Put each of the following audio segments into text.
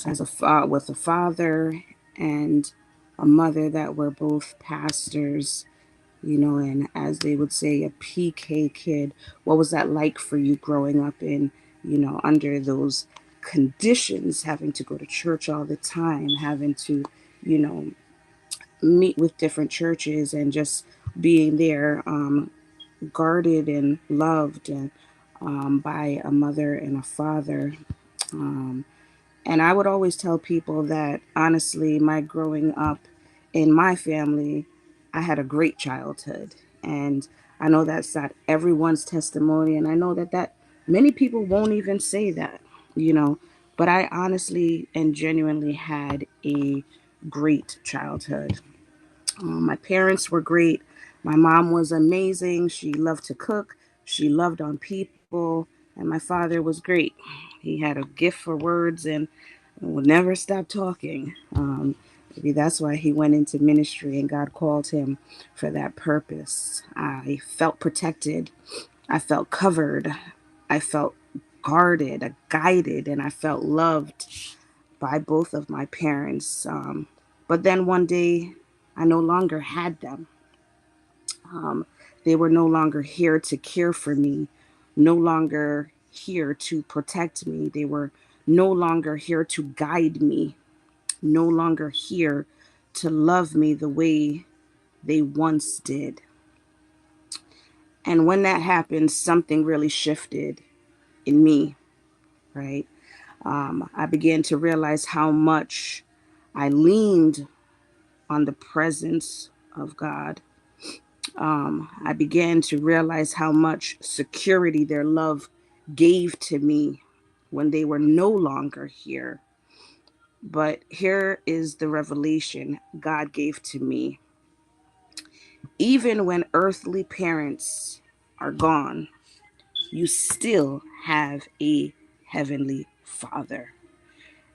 as with a father and a mother that were both pastors, and as they would say, a PK kid. What was that like for you growing up in, under those conditions, having to go to church all the time, having to, you know, meet with different churches and just being there, guarded and loved and by a mother and a father. Um, and I would always tell people that honestly, my growing up in my family, I had a great childhood. And I know that's not everyone's testimony. And I know that many people won't even say that, you know, but I honestly and genuinely had a great childhood. My parents were great. My mom was amazing. She loved to cook. She loved on people. And my father was great. He had a gift for words and would never stop talking. Maybe that's why he went into ministry and God called him for that purpose. I felt protected. I felt covered. I felt guarded, guided, and I felt loved by both of my parents. But then one day, I no longer had them. Um, they were no longer here to care for me, no longer here to protect me. They were no longer here to guide me, no longer here to love me the way they once did. And when that happened, something really shifted in me, right? I began to realize how much I leaned on the presence of God. I began to realize how much security their love gave to me when they were no longer here. But here is the revelation God gave to me. Even when earthly parents are gone, you still have a heavenly Father.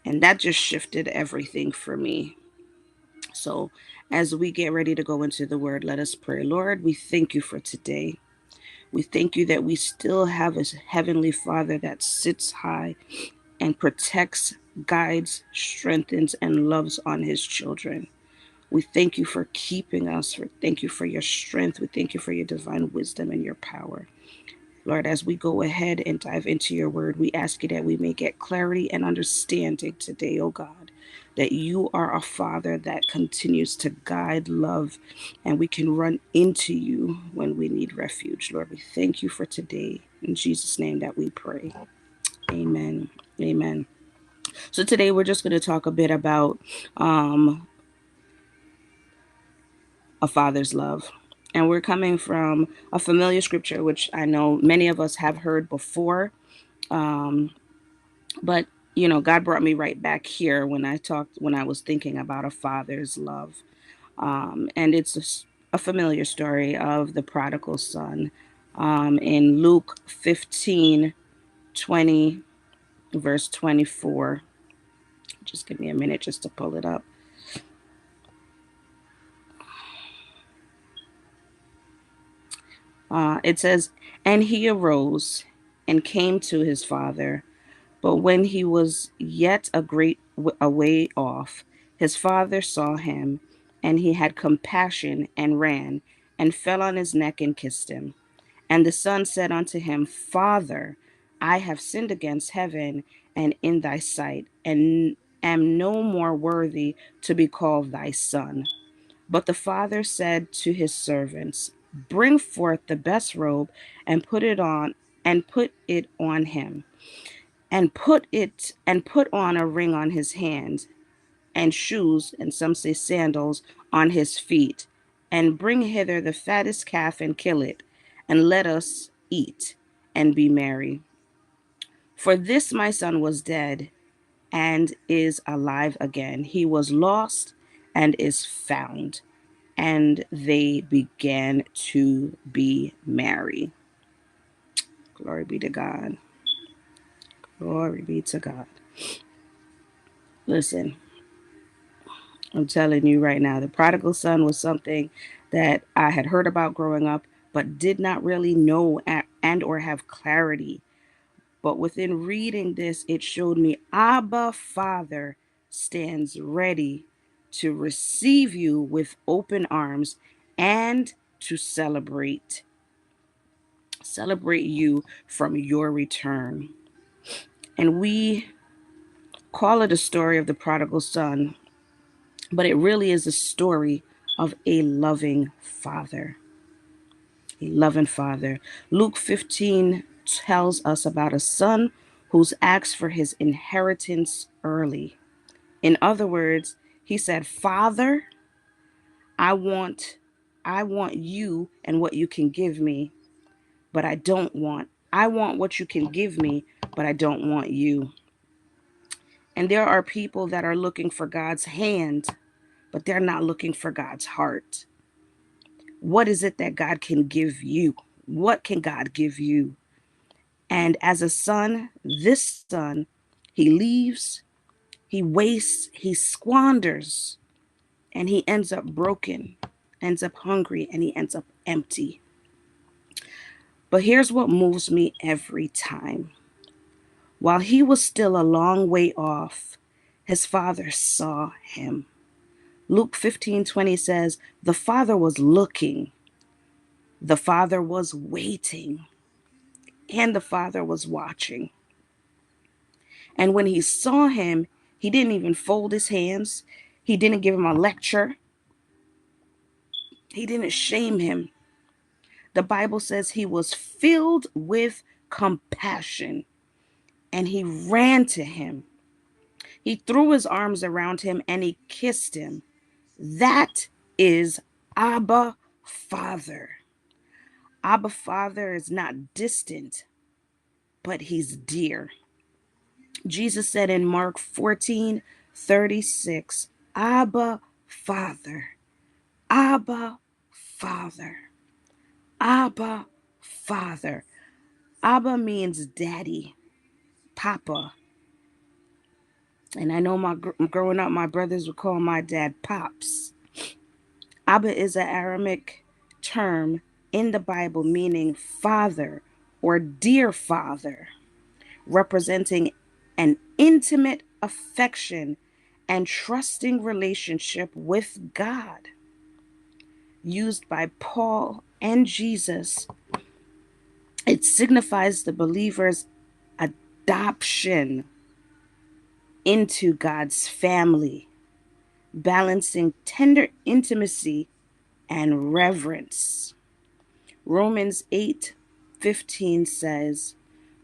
And that just shifted everything for me. So, as we get ready to go into the word, let us pray. Lord, we thank you for today. We thank you that we still have a heavenly Father that sits high and protects, guides, strengthens, and loves on his children. We thank you for keeping us. Thank you for your strength. We thank you for your divine wisdom and your power. Lord, as we go ahead and dive into your word, we ask you that we may get clarity and understanding today, oh God, that you are a Father that continues to guide, love, and we can run into you when we need refuge. Lord, we thank you for today. In Jesus' name that we pray. Amen. Amen. So today we're just going to talk a bit about a father's love. And we're coming from a familiar scripture, which I know many of us have heard before. Um, but God brought me right back here when I was thinking about a father's love. And it's a familiar story of the prodigal son. In Luke 15:20, verse 24. Just give me a minute just to pull it up. It says, "And he arose and came to his father. But when he was yet a way off, his father saw him, and he had compassion and ran and fell on his neck and kissed him. And the son said unto him, Father, I have sinned against heaven and in thy sight, and am no more worthy to be called thy son. But the father said to his servants, Bring forth the best robe and put it on him, and put on a ring on his hand, and shoes, and some say sandals, on his feet, and bring hither the fattest calf and kill it, and let us eat and be merry. For this my son was dead and is alive again. He was lost and is found. And they began to be merry." Glory be to God. Glory be to God. Listen, I'm telling you right now, the prodigal son was something that I had heard about growing up, but did not really know and or have clarity. But within reading this, it showed me Abba Father stands ready to receive you with open arms and to celebrate you from your return. And we call it a story of the prodigal son, but it really is a story of a loving father. A loving father. Luke 15 tells us about a son who's asked for his inheritance early. In other words, he said, Father, I want you and what you can give me, but I want what you can give me, but I don't want you. And there are people that are looking for God's hand, but they're not looking for God's heart. What is it that God can give you? What can God give you? And as a son, this son, he leaves, he wastes, he squanders, and he ends up broken, ends up hungry, and he ends up empty. But here's what moves me every time. While he was still a long way off, his father saw him. Luke 15:20 says, the father was looking, the father was waiting, and the father was watching. And when he saw him, he didn't even fold his hands. He didn't give him a lecture. He didn't shame him. The Bible says he was filled with compassion and he ran to him. He threw his arms around him and he kissed him. That is Abba Father. Abba Father is not distant, but he's dear. Jesus said in Mark 14:36, Abba Father, Abba Father, Abba Father. Abba means daddy, papa. And I know growing up, my brothers would call my dad Pops. Abba is an Aramaic term in the Bible meaning father or dear father, representing an intimate affection and trusting relationship with God. Used by Paul and Jesus, it signifies the believer's adoption into God's family, balancing tender intimacy and reverence. Romans 8:15 says,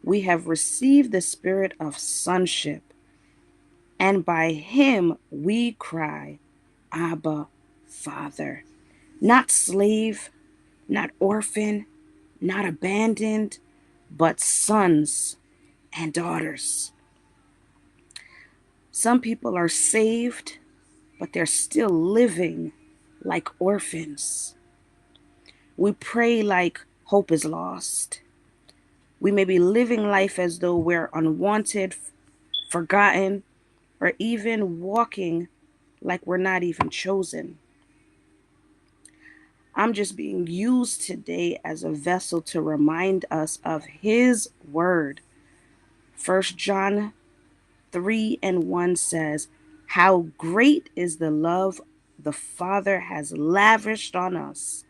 we have received the spirit of sonship, and by him we cry, Abba, Father. Not slave, not orphan, not abandoned, but sons and daughters. Some people are saved, but they're still living like orphans. We pray like hope is lost. We may be living life as though we're unwanted, forgotten, or even walking like we're not even chosen. I'm just being used today as a vessel to remind us of his word. 1 John 3:1 says, how great is the love the Father has lavished on us,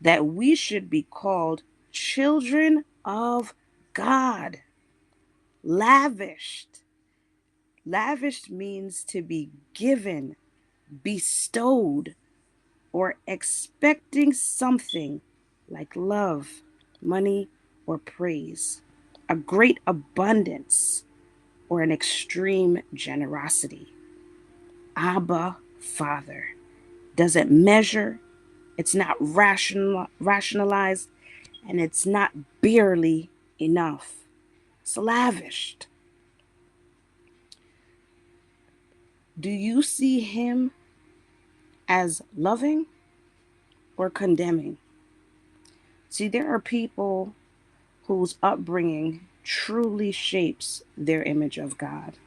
that we should be called children of God. Lavished. Lavished means to be given, bestowed, or expecting something like love, money, or praise, a great abundance, or an extreme generosity. Abba, Father, doesn't measure, it's not rationalized, and it's not barely enough. It's lavished. Do you see him as loving or condemning? See, there are people whose upbringing truly shapes their image of God.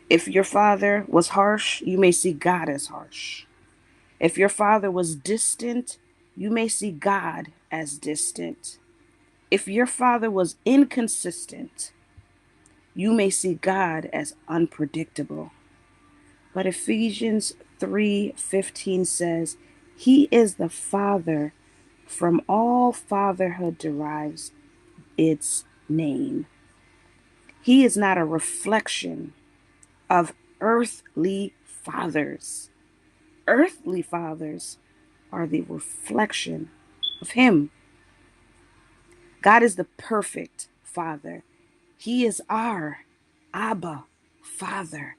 If your father was harsh, you may see God as harsh. If your father was distant, you may see God as distant. If your father was inconsistent, you may see God as unpredictable. But Ephesians 3:15 says, He is the Father. From all fatherhood derives its name. He is not a reflection of earthly fathers. Earthly fathers are the reflection of Him. God is the perfect Father. He is our Abba Father.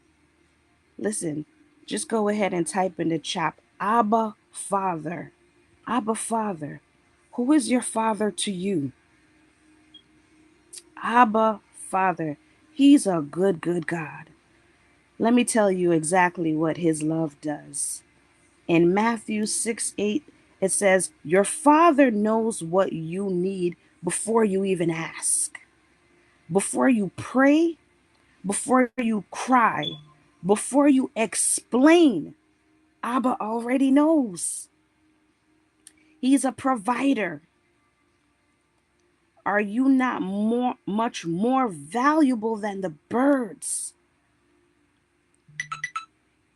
Listen, just go ahead and type in the chat, Abba Father. Abba Father. Who is your father to you? Abba Father. He's a good, good God. Let me tell you exactly what His love does. In Matthew 6:8, it says, Your Father knows what you need before you even ask. Before you pray, before you cry, before you explain, Abba already knows. He's a provider. Are you not much more valuable than the birds?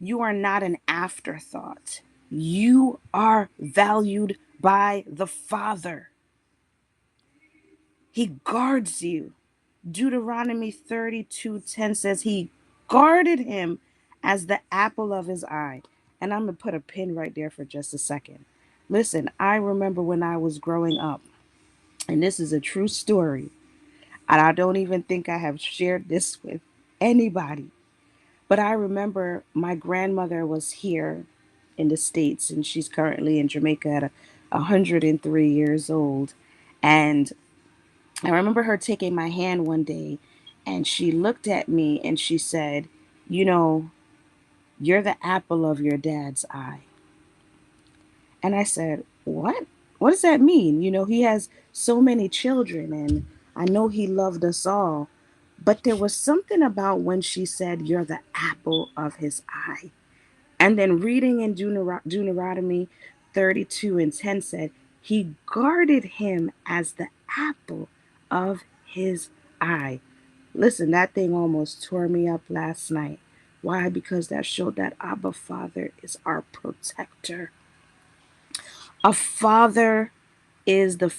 You are not an afterthought. You are valued by the Father. He guards you. Deuteronomy 32:10 says He guarded him as the apple of His eye. And I'm going to put a pin right there for just a second. Listen, I remember when I was growing up, and this is a true story, and I don't even think I have shared this with anybody. But I remember my grandmother was here in the States, and she's currently in Jamaica at 103 years old. And I remember her taking my hand one day, and she looked at me and she said, You know, you're the apple of your dad's eye. And I said, What? What does that mean? He has so many children, and I know he loved us all. But there was something about when she said, You're the apple of his eye. And then reading in Deuteronomy 32:10 said, He guarded him as the apple of his eye. Listen, that thing almost tore me up last night. Why? Because that showed that Abba Father is our protector. A father is a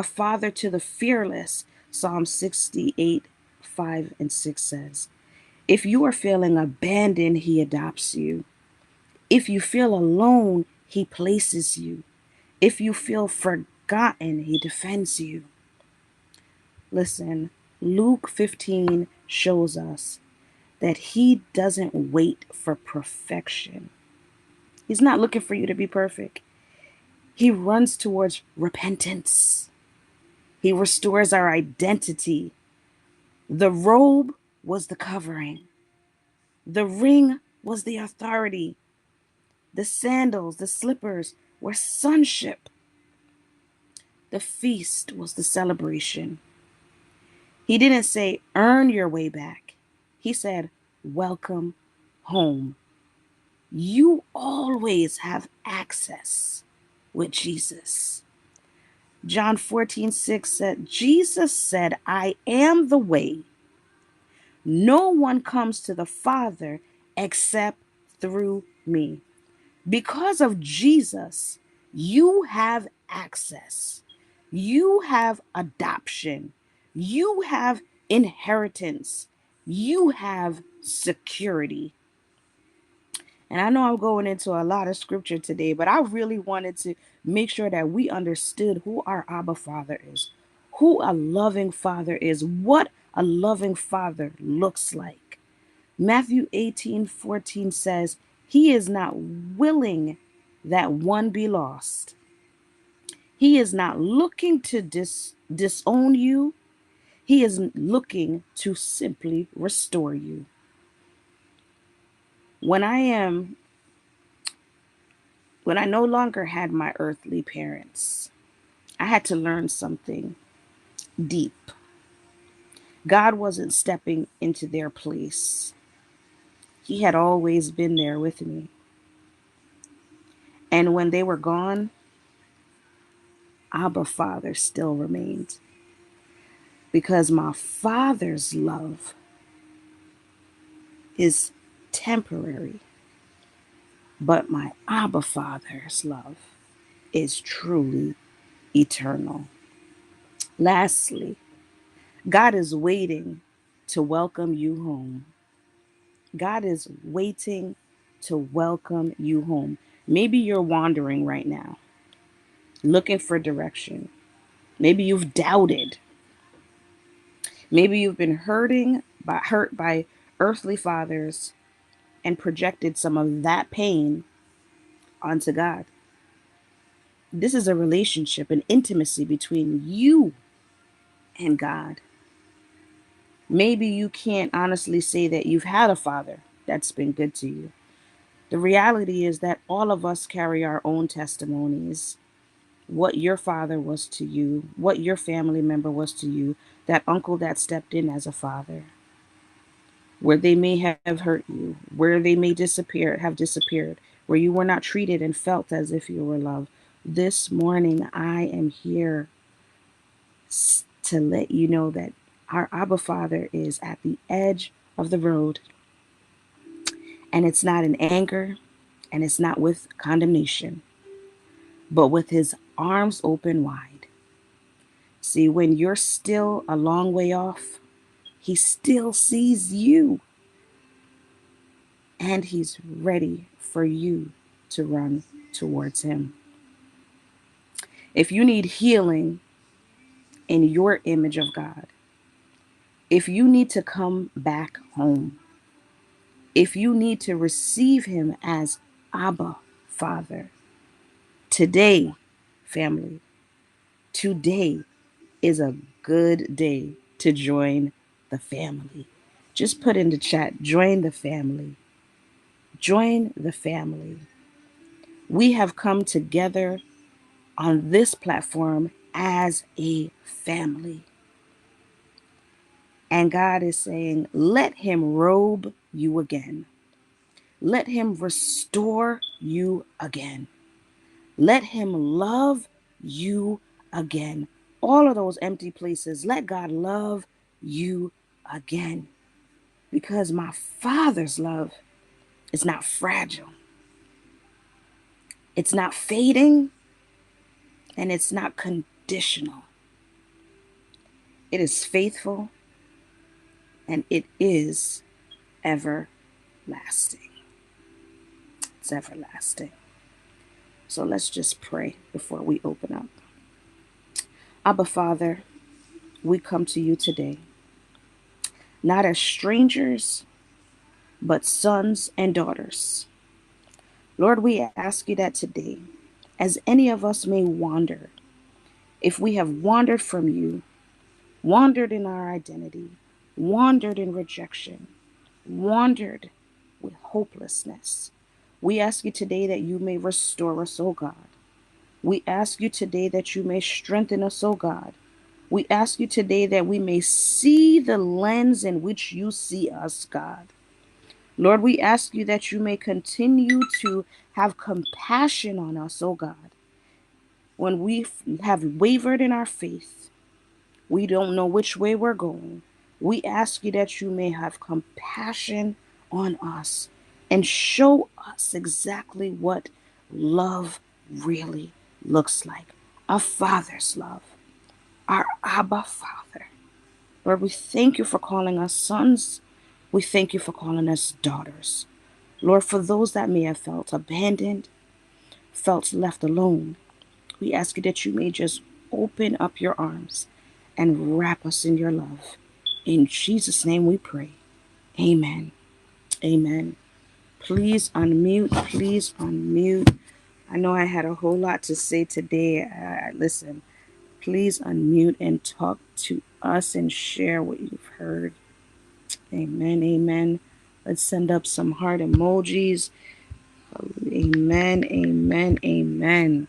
father to the fearless. Psalm 68:5-6 says, If you are feeling abandoned, He adopts you. If you feel alone, He places you. If you feel forgotten, He defends you. Listen, Luke 15 shows us that He doesn't wait for perfection. He's not looking for you to be perfect. He runs towards repentance. He restores our identity. The robe was the covering. The ring was the authority. The sandals, the slippers were sonship. The feast was the celebration. He didn't say, earn your way back. He said, welcome home. You always have access with Jesus. John 14:6 said, Jesus said, I am the way. No one comes to the Father except through me. Because of Jesus, you have access. You have adoption. You have inheritance. You have security. And I know I'm going into a lot of scripture today, but I really wanted to make sure that we understood who our Abba Father is, who a loving Father is, what a loving Father looks like. Matthew 18:14 says, He is not willing that one be lost. He is not looking to disown you. He is looking to simply restore you. When I no longer had my earthly parents, I had to learn something deep. God wasn't stepping into their place. He had always been there with me. And when they were gone, Abba Father still remained. because my Father's love is temporary, but my Abba Father's love is truly eternal. Lastly, God is waiting to welcome you home. God is waiting to welcome you home. Maybe you're wandering right now, looking for direction. Maybe you've doubted. Maybe you've been hurt by earthly fathers and projected some of that pain onto God. This is a relationship, an intimacy between you and God. Maybe you can't honestly say that you've had a father that's been good to you. The reality is that all of us carry our own testimonies. What your father was to you, what your family member was to you, that uncle that stepped in as a father, where they may have hurt you, where they may have disappeared, where you were not treated and felt as if you were loved. This morning, I am here to let you know that our Abba Father is at the edge of the road, and it's not in anger, and it's not with condemnation, but with his arms open wide. See, when you're still a long way off, he still sees you, and he's ready for you to run towards him. If you need healing in your image of God, if you need to come back home, if you need to receive him as Abba Father, today, family, today is a good day to join the family. Just put in the chat, join the family. Join the family. We have come together on this platform as a family. And God is saying, let him robe you again. Let him restore you again. Let him love you again. All of those empty places, let God love you again. Because my Father's love is not fragile. It's not fading, and it's not conditional. It is faithful, and it is everlasting. It's everlasting. So let's just pray before we open up. Abba Father, we come to you today, not as strangers, but sons and daughters. Lord, we ask you that today, as any of us may wander, if we have wandered from you, wandered in our identity, wandered in rejection, wandered with hopelessness, we ask you today that you may restore us, O God. We ask you today that you may strengthen us, O God. We ask you today that we may see the lens in which you see us, God. Lord, we ask you that you may continue to have compassion on us, O God. When we have wavered in our faith, we don't know which way we're going. We ask you that you may have compassion on us and show us exactly what love really looks like. A father's love, our Abba Father. Lord, we thank you for calling us sons. We thank you for calling us daughters. Lord, for those that may have felt abandoned, felt left alone, we ask you that you may just open up your arms and wrap us in your love. In Jesus' name we pray. Amen. Amen. Please unmute. Please unmute. I know I had a whole lot to say today. Listen, please unmute and talk to us and share what you've heard. Amen. Amen. Let's send up some heart emojis. Amen. Amen. Amen.